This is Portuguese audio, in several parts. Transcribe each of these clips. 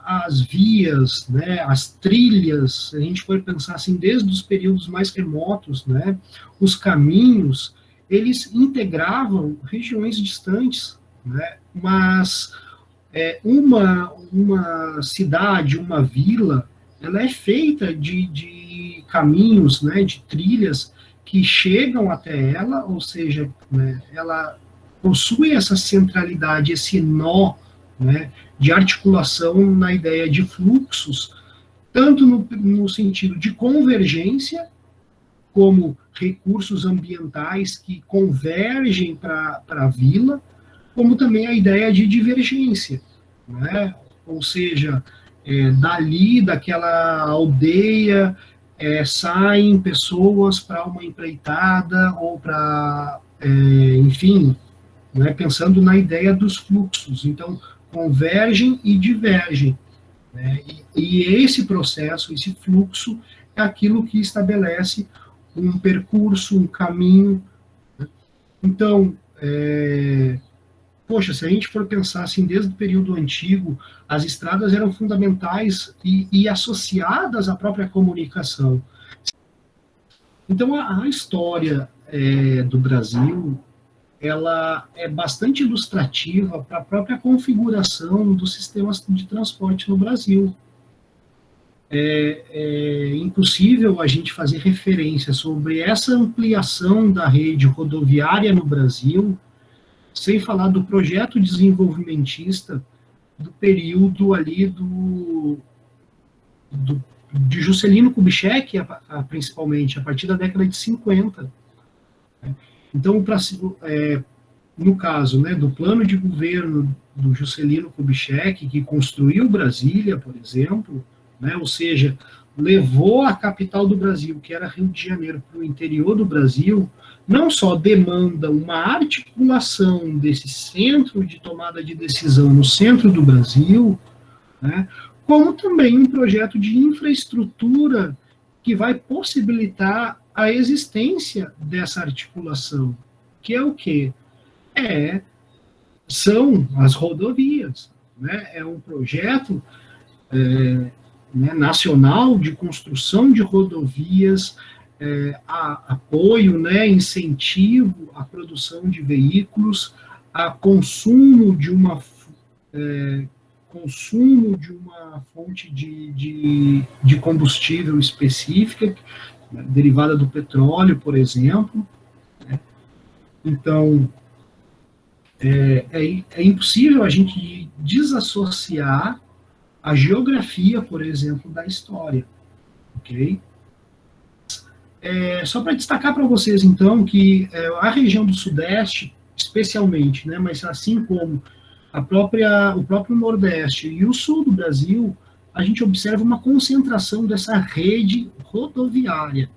as vias, né, as trilhas, se a gente for pensar assim, desde os períodos mais remotos, né, os caminhos, eles integravam regiões distantes, né, mas uma cidade, uma vila, ela é feita de caminhos, né, de trilhas que chegam até ela, ou seja, né, ela possui essa centralidade, esse nó, né, de articulação na ideia de fluxos, tanto no sentido de convergência, como recursos ambientais que convergem para a vila, como também a ideia de divergência, né? Ou seja, dali, daquela aldeia, saem pessoas para uma empreitada ou para, enfim, né, pensando na ideia dos fluxos. Então, convergem e divergem, né? E esse processo, esse fluxo, é aquilo que estabelece um percurso, um caminho. Então, poxa, se a gente for pensar assim, desde o período antigo, as estradas eram fundamentais e associadas à própria comunicação. Então, a história do Brasil, ela é bastante ilustrativa para a própria configuração dos sistemas de transporte no Brasil. É impossível a gente fazer referência sobre essa ampliação da rede rodoviária no Brasil sem falar do projeto desenvolvimentista do período ali de Juscelino Kubitschek, principalmente, a partir da década de 50. Então, no caso, né, do plano de governo do Juscelino Kubitschek, que construiu Brasília, por exemplo, né, ou seja, levou a capital do Brasil, que era Rio de Janeiro, para o interior do Brasil, não só demanda uma articulação desse centro de tomada de decisão no centro do Brasil, né, como também um projeto de infraestrutura que vai possibilitar a existência dessa articulação, que é o quê? São as rodovias, né? É um projeto né, nacional de construção de rodovias, apoio, né, incentivo à produção de veículos, a consumo de uma fonte de combustível específica, né, derivada do petróleo, por exemplo. Né? Então, é impossível a gente desassociar a geografia, por exemplo, da história, ok? Só para destacar para vocês, então, que a região do Sudeste, especialmente, né, mas assim como o próprio Nordeste e o Sul do Brasil, a gente observa uma concentração dessa rede rodoviária,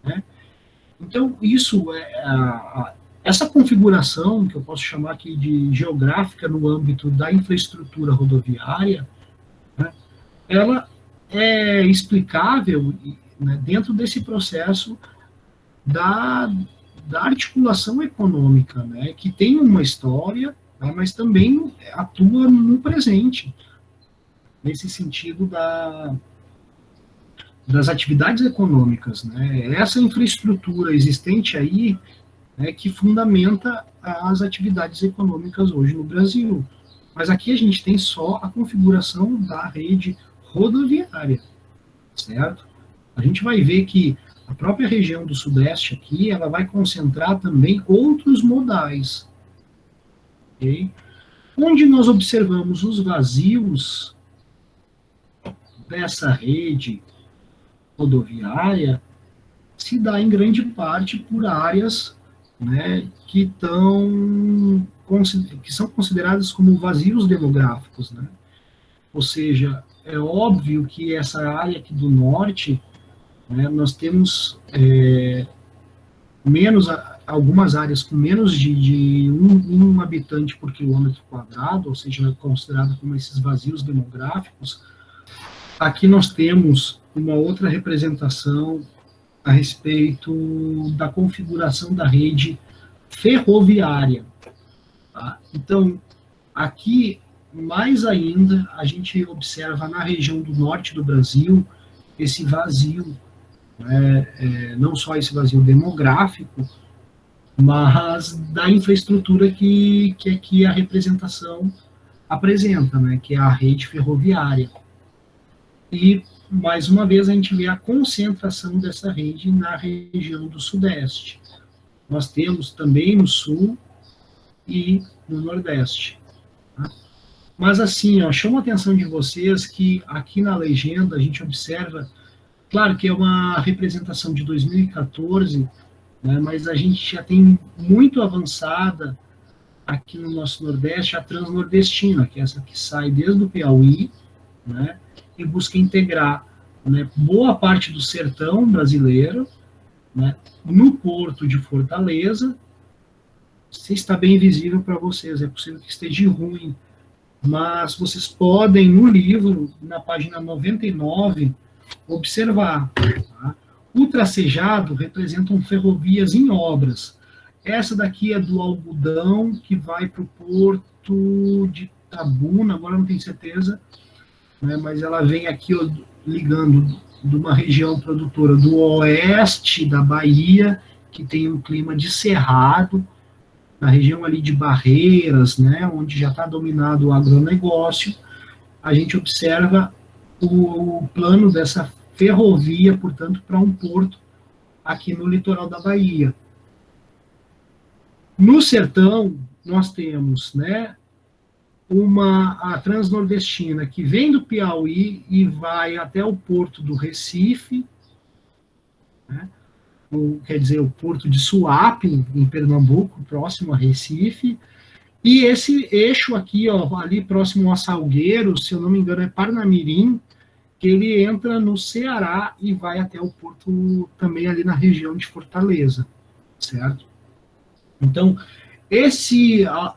né? Então, essa configuração, que eu posso chamar aqui de geográfica no âmbito da infraestrutura rodoviária, né, ela é explicável, né, dentro desse processo da articulação econômica, né, que tem uma história, né, mas também atua no presente, nesse sentido das atividades econômicas. Né. Essa infraestrutura existente aí, né, que fundamenta as atividades econômicas hoje no Brasil. Mas aqui a gente tem só a configuração da rede rodoviária, certo? A gente vai ver que a própria região do Sudeste aqui, ela vai concentrar também outros modais, ok? Onde nós observamos os vazios dessa rede rodoviária, se dá em grande parte por áreas, né, que são consideradas como vazios demográficos, né? Ou seja, é óbvio que essa área aqui do norte, né, nós temos algumas áreas com menos de um habitante por quilômetro quadrado, ou seja, considerado como esses vazios demográficos. Aqui nós temos uma outra representação a respeito da configuração da rede ferroviária. Tá? Então, aqui mais ainda, a gente observa na região do norte do Brasil esse vazio, né, não só esse vazio demográfico, mas da infraestrutura que aqui a representação apresenta, né, que é a rede ferroviária. E, mais uma vez, a gente vê a concentração dessa rede na região do Sudeste. Nós temos também no Sul e no Nordeste. Tá? Mas, assim, ó, chama a atenção de vocês que aqui na legenda a gente observa, claro que é uma representação de 2014, né, mas a gente já tem muito avançada aqui no nosso Nordeste a Transnordestina, que é essa que sai desde o Piauí, né, e busca integrar, né, boa parte do sertão brasileiro, né, no porto de Fortaleza. Se está bem visível para vocês, é possível que esteja ruim, mas vocês podem, no livro, na página 99, observar. Tá? O tracejado representam ferrovias em obras. Essa daqui é do algodão, que vai para o porto de Tabuna, agora não tenho certeza, né, mas ela vem aqui ó, ligando de uma região produtora do oeste da Bahia, que tem um clima de cerrado, na região ali de Barreiras, né, onde já está dominado o agronegócio. A gente observa o plano dessa ferrovia, portanto, para um porto aqui no litoral da Bahia. No sertão, nós temos, né, a Transnordestina, que vem do Piauí e vai até o porto do Recife, né, quer dizer, o porto de Suape, em Pernambuco, próximo a Recife, e esse eixo aqui, ó, ali próximo a Salgueiro, se eu não me engano é Parnamirim, que ele entra no Ceará e vai até o porto também ali na região de Fortaleza, certo? Então,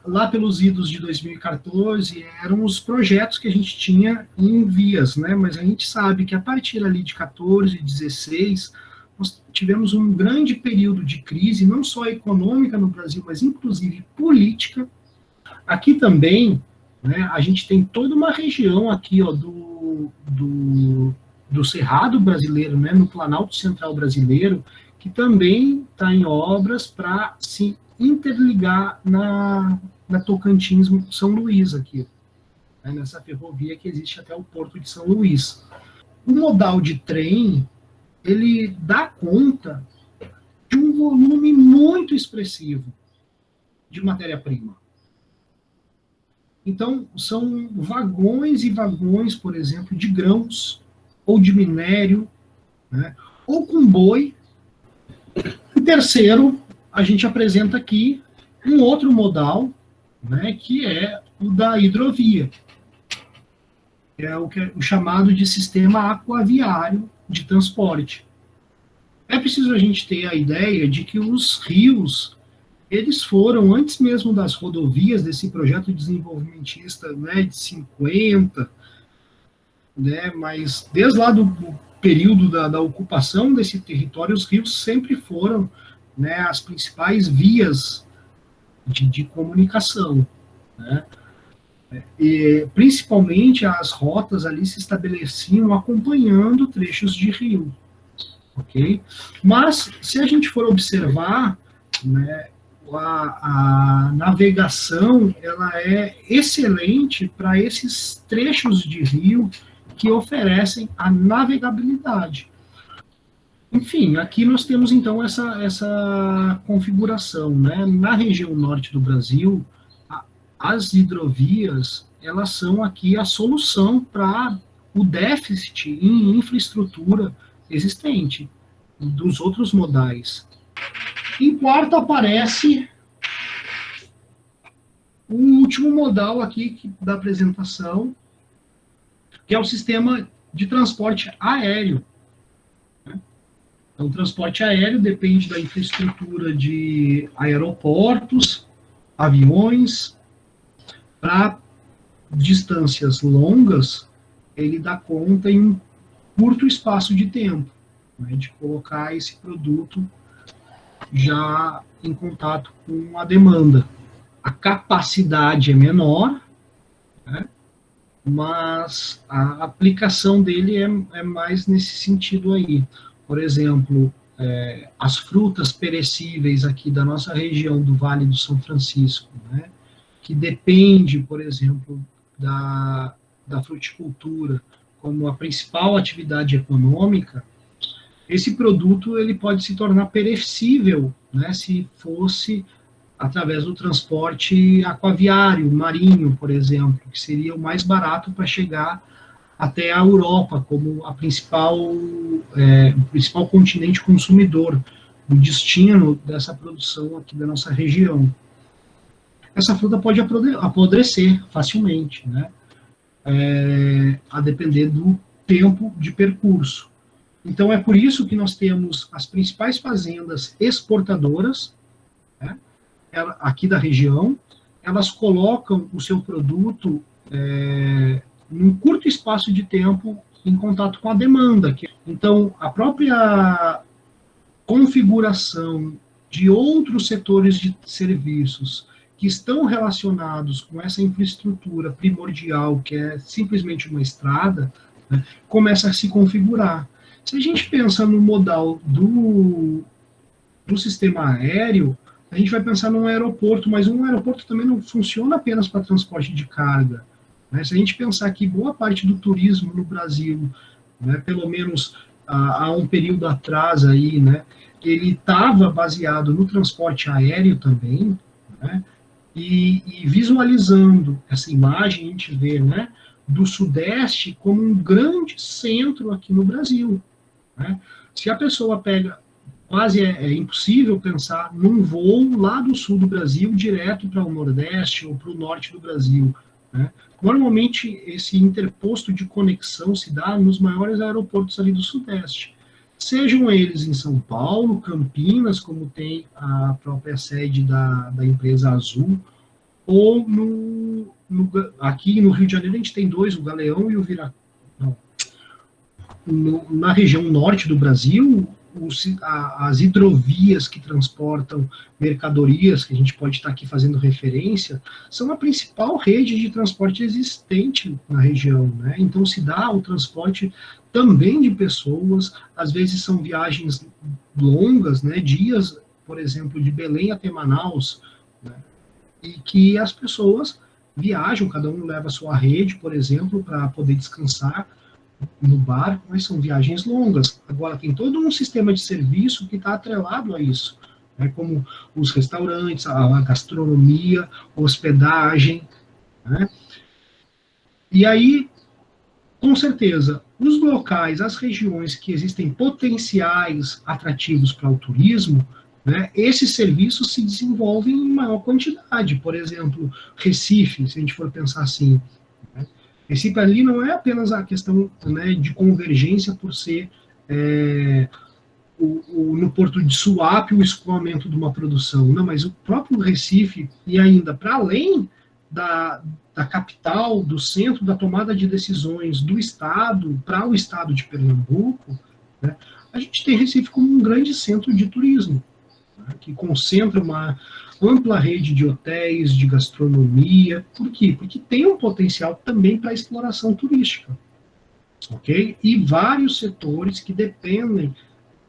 lá pelos idos de 2014, eram os projetos que a gente tinha em vias, né? Mas a gente sabe que a partir ali de 14, 16, nós tivemos um grande período de crise, não só econômica no Brasil, mas inclusive política. Aqui também, né, a gente tem toda uma região aqui, ó, do Cerrado brasileiro, né, no Planalto Central brasileiro, que também está em obras para se interligar na Tocantins São Luís aqui, né, nessa ferrovia que existe até o Porto de São Luís. O modal de trem, ele dá conta de um volume muito expressivo de matéria-prima. Então, são vagões e vagões, por exemplo, de grãos, ou de minério, né, ou com boi. E terceiro, a gente apresenta aqui um outro modal, né, que é o da hidrovia, que é o chamado de sistema aquaviário de transporte. É preciso a gente ter a ideia de que os rios, eles foram, antes mesmo das rodovias, desse projeto desenvolvimentista, né, de 50, né, mas desde lá do período da ocupação desse território, os rios sempre foram, né, as principais vias de comunicação, né? E, principalmente, as rotas ali se estabeleciam acompanhando trechos de rio, ok? Mas, se a gente for observar, né, a navegação, ela é excelente para esses trechos de rio que oferecem a navegabilidade. Enfim, aqui nós temos então essa configuração, né? Na região norte do Brasil, as hidrovias, elas são aqui a solução para o déficit em infraestrutura existente dos outros modais. Em quarto aparece o último modal aqui da apresentação, que é o sistema de transporte aéreo. Então, o transporte aéreo depende da infraestrutura de aeroportos, aviões. Para distâncias longas, ele dá conta em um curto espaço de tempo, né, de colocar esse produto já em contato com a demanda. A capacidade é menor, né? Mas a aplicação dele é mais nesse sentido aí. Por exemplo, as frutas perecíveis aqui da nossa região do Vale do São Francisco, né? Que depende, por exemplo, da fruticultura como a principal atividade econômica, esse produto ele pode se tornar perecível, né, se fosse através do transporte aquaviário, marinho, por exemplo, que seria o mais barato para chegar até a Europa como o principal continente consumidor, o destino dessa produção aqui da nossa região. Essa fruta pode apodrecer facilmente, né? A depender do tempo de percurso. Então, é por isso que nós temos as principais fazendas exportadoras, né, aqui da região, elas colocam o seu produto num curto espaço de tempo em contato com a demanda. Então, a própria configuração de outros setores de serviços que estão relacionados com essa infraestrutura primordial, que é simplesmente uma estrada, né, começa a se configurar. Se a gente pensa no modal do sistema aéreo, a gente vai pensar num aeroporto, mas um aeroporto também não funciona apenas para transporte de carga, né? Se a gente pensar que boa parte do turismo no Brasil, né, pelo menos há um período atrás aí, né, ele estava baseado no transporte aéreo também, né, e visualizando essa imagem, a gente vê, né, do Sudeste como um grande centro aqui no Brasil, né? Se a pessoa pega, quase é impossível pensar num voo lá do sul do Brasil direto para o Nordeste ou para o Norte do Brasil, né? Normalmente, esse interposto de conexão se dá nos maiores aeroportos ali do Sudeste. Sejam eles em São Paulo, Campinas, como tem a própria sede da empresa Azul, ou aqui no Rio de Janeiro a gente tem dois, o Galeão e o na região norte do Brasil, as hidrovias que transportam mercadorias, que a gente pode estar aqui fazendo referência, são a principal rede de transporte existente na região, né? Então se dá o transporte também de pessoas, às vezes são viagens longas, né? Dias, por exemplo, de Belém até Manaus, né? E que as pessoas viajam, cada um leva a sua rede, por exemplo, para poder descansar no barco, mas são viagens longas. Agora, tem todo um sistema de serviço que está atrelado a isso, né, como os restaurantes, a gastronomia, hospedagem, né? E aí, com certeza, os locais, as regiões que existem potenciais atrativos para o turismo, né, esses serviços se desenvolvem em maior quantidade. Por exemplo, Recife, se a gente for pensar assim, Recife ali não é apenas a questão, né, de convergência por ser no Porto de Suape o escoamento de uma produção, não, mas o próprio Recife e ainda para além da capital, do centro da tomada de decisões do Estado para o Estado de Pernambuco, né, a gente tem Recife como um grande centro de turismo, né, que concentra uma ampla rede de hotéis, de gastronomia. Por quê? Porque tem um potencial também para exploração turística, ok? E vários setores que dependem,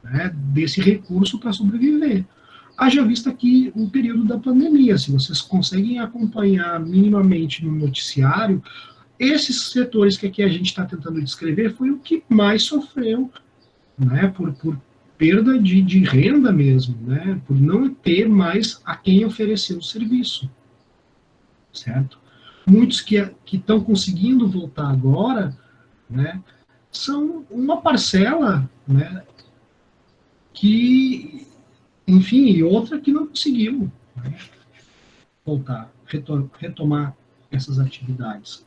né, desse recurso para sobreviver. Haja vista aqui o período da pandemia, se vocês conseguem acompanhar minimamente no noticiário, esses setores que aqui a gente está tentando descrever foi o que mais sofreu, né, por perda de renda mesmo, né, por não ter mais a quem oferecer o serviço, certo? Muitos que estão conseguindo voltar agora, né, são uma parcela, né, que, enfim, e outra que não conseguiu, né, voltar, retomar essas atividades.